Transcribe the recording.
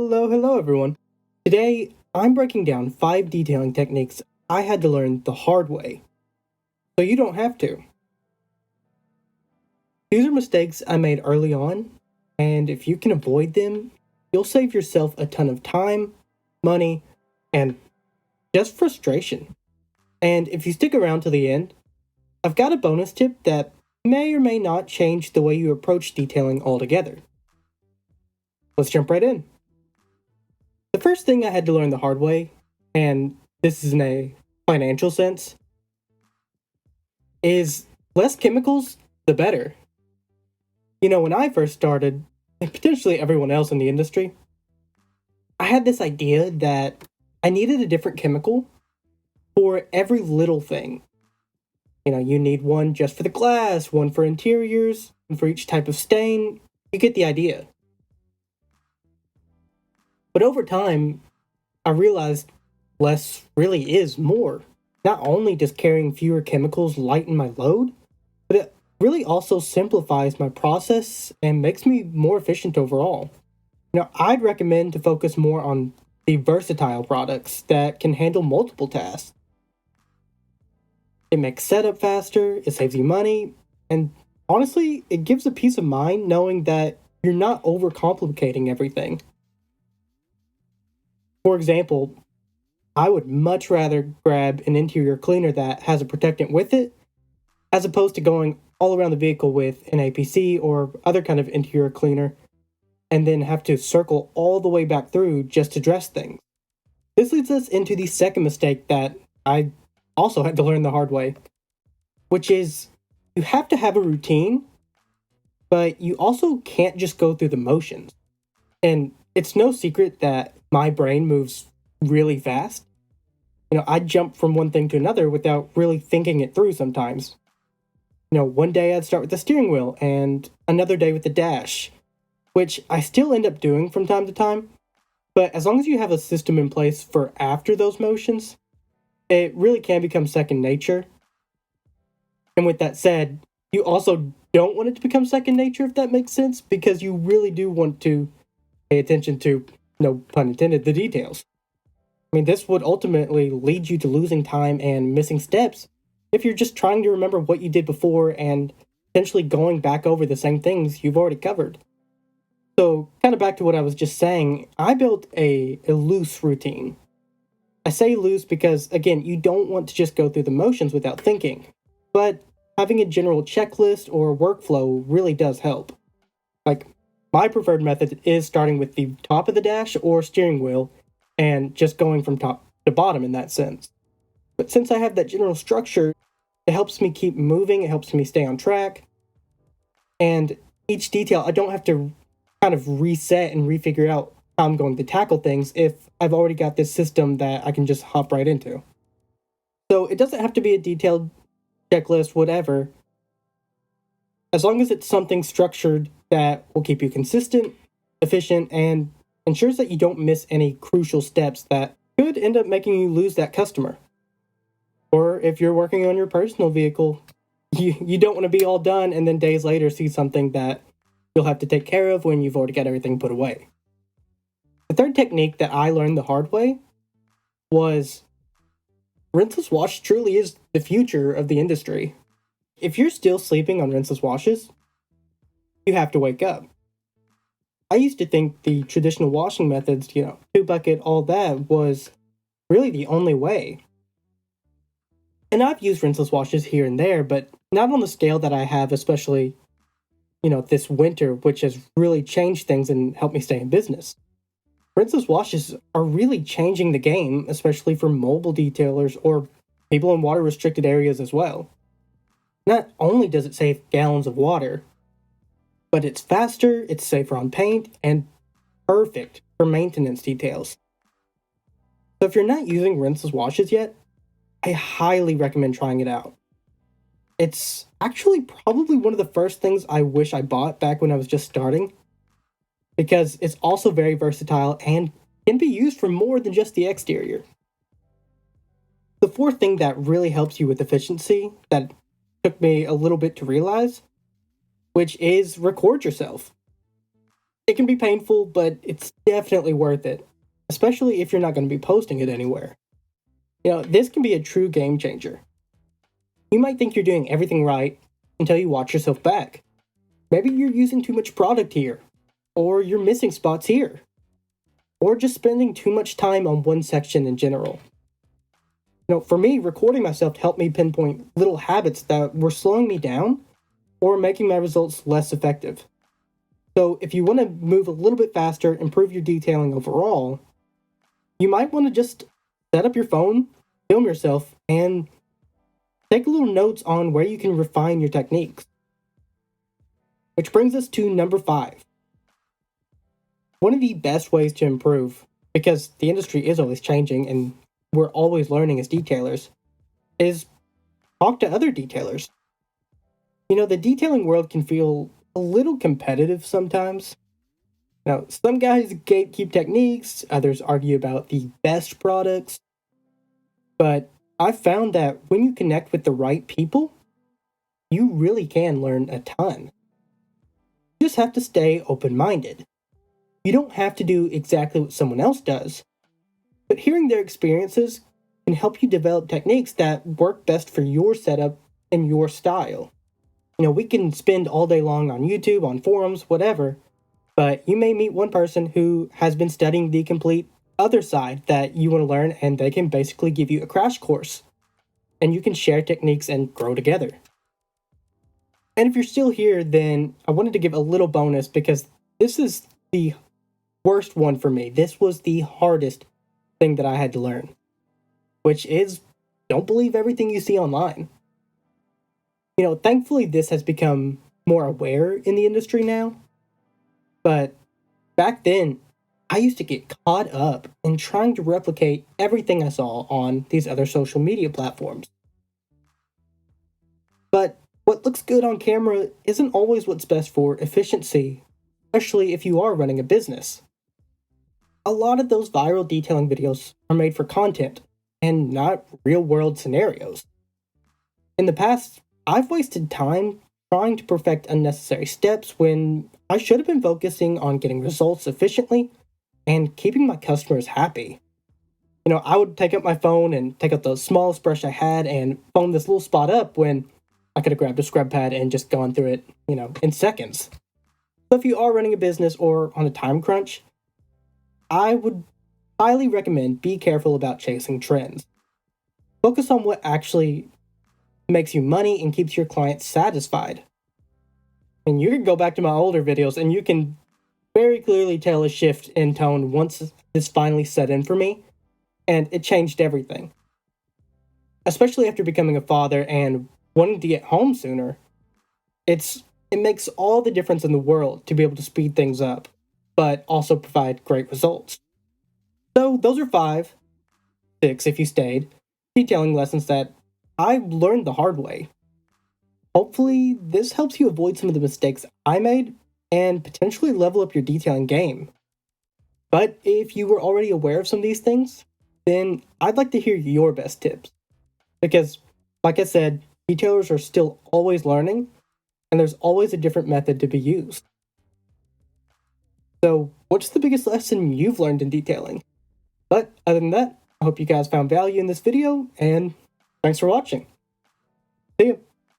Hello everyone. Today, I'm breaking down 5 detailing techniques I had to learn the hard way, so you don't have to. These are mistakes I made early on, and if you can avoid them, you'll save yourself a ton of time, money, and just frustration. And if you stick around to the end, I've got a bonus tip that may or may not change the way you approach detailing altogether. Let's jump right in. The first thing I had to learn the hard way, and this is in a financial sense, is less chemicals, the better. When I first started, and potentially everyone else in the industry, I had this idea that I needed a different chemical for every little thing. You need one just for the glass, one for interiors, and for each type of stain. You get the idea. But over time, I realized less really is more. Not only does carrying fewer chemicals lighten my load, but it really also simplifies my process and makes me more efficient overall. I'd recommend to focus more on the versatile products that can handle multiple tasks. It makes setup faster, it saves you money, and honestly, it gives a peace of mind knowing that you're not overcomplicating everything. For example, I would much rather grab an interior cleaner that has a protectant with it, as opposed to going all around the vehicle with an APC or other kind of interior cleaner, and then have to circle all the way back through just to dress things. This leads us into the second mistake that I also had to learn the hard way, which is you have to have a routine, but you also can't just go through the motions. And it's no secret that my brain moves really fast. I jump from one thing to another without really thinking it through sometimes. One day I'd start with the steering wheel and another day with the dash, which I still end up doing from time to time. But as long as you have a system in place for after those motions, it really can become second nature. And with that said, you also don't want it to become second nature, if that makes sense, because you really do want to pay attention to, no pun intended, the details. This would ultimately lead you to losing time and missing steps if you're just trying to remember what you did before and potentially going back over the same things you've already covered. So, kind of back to what I was just saying, I built a loose routine. I say loose because, again, you don't want to just go through the motions without thinking, but having a general checklist or workflow really does help. Like, my preferred method is starting with the top of the dash or steering wheel and just going from top to bottom in that sense. But since I have that general structure, it helps me keep moving, it helps me stay on track, and each detail, I don't have to kind of reset and refigure out how I'm going to tackle things if I've already got this system that I can just hop right into. So it doesn't have to be a detailed checklist, whatever, as long as it's something structured that will keep you consistent, efficient, and ensures that you don't miss any crucial steps that could end up making you lose that customer. Or if you're working on your personal vehicle, you don't want to be all done and then days later see something that you'll have to take care of when you've already got everything put away. The third technique that I learned the hard way was rinseless wash truly is the future of the industry. If you're still sleeping on rinseless washes, you have to wake up. I used to think the traditional washing methods, 2-bucket, all that, was really the only way. And I've used rinseless washes here and there, but not on the scale that I have, especially, this winter, which has really changed things and helped me stay in business. Rinseless washes are really changing the game, especially for mobile detailers or people in water-restricted areas as well. Not only does it save gallons of water, but it's faster, it's safer on paint, and perfect for maintenance details. So if you're not using rinseless washes yet, I highly recommend trying it out. It's actually probably one of the first things I wish I bought back when I was just starting, because it's also very versatile and can be used for more than just the exterior. The fourth thing that really helps you with efficiency, that took me a little bit to realize, which is record yourself. It can be painful, but it's definitely worth it, especially if you're not going to be posting it anywhere. This can be a true game changer. You might think you're doing everything right until you watch yourself back. Maybe you're using too much product here, or you're missing spots here, or just spending too much time on one section in general. For me, recording myself helped me pinpoint little habits that were slowing me down or making my results less effective. So, if you want to move a little bit faster, improve your detailing overall, you might want to just set up your phone, film yourself, and take a little notes on where you can refine your techniques. Which brings us to number 5. One of the best ways to improve, because the industry is always changing and we're always learning as detailers, is talk to other detailers. The detailing world can feel a little competitive sometimes. Now, some guys gatekeep techniques, others argue about the best products, but I've found that when you connect with the right people, you really can learn a ton. You just have to stay open-minded. You don't have to do exactly what someone else does, but hearing their experiences can help you develop techniques that work best for your setup and your style. We can spend all day long on YouTube, on forums, whatever, but you may meet one person who has been studying the complete other side that you want to learn, and they can basically give you a crash course. And you can share techniques and grow together. And if you're still here, then I wanted to give a little bonus because this is the worst one for me. This was the hardest thing that I had to learn, which is don't believe everything you see online. Thankfully, this has become more aware in the industry now. But back then, I used to get caught up in trying to replicate everything I saw on these other social media platforms. But what looks good on camera isn't always what's best for efficiency, especially if you are running a business. A lot of those viral detailing videos are made for content and not real-world scenarios. In the past, I've wasted time trying to perfect unnecessary steps when I should have been focusing on getting results efficiently and keeping my customers happy. I would take up my phone and take out the smallest brush I had and foam this little spot up when I could have grabbed a scrub pad and just gone through it, in seconds. So if you are running a business or on a time crunch, I would highly recommend be careful about chasing trends. Focus on what actually makes you money and keeps your clients satisfied. And you can go back to my older videos and you can very clearly tell a shift in tone once this finally set in for me, and it changed everything. Especially after becoming a father and wanting to get home sooner, it makes all the difference in the world to be able to speed things up, but also provide great results. So those are 5, 6 if you stayed, detailing lessons that I learned the hard way. Hopefully, this helps you avoid some of the mistakes I made and potentially level up your detailing game. But if you were already aware of some of these things, then I'd like to hear your best tips. Because, like I said, detailers are still always learning, and there's always a different method to be used. So, what's the biggest lesson you've learned in detailing? But other than that, I hope you guys found value in this video, and thanks for watching. See ya!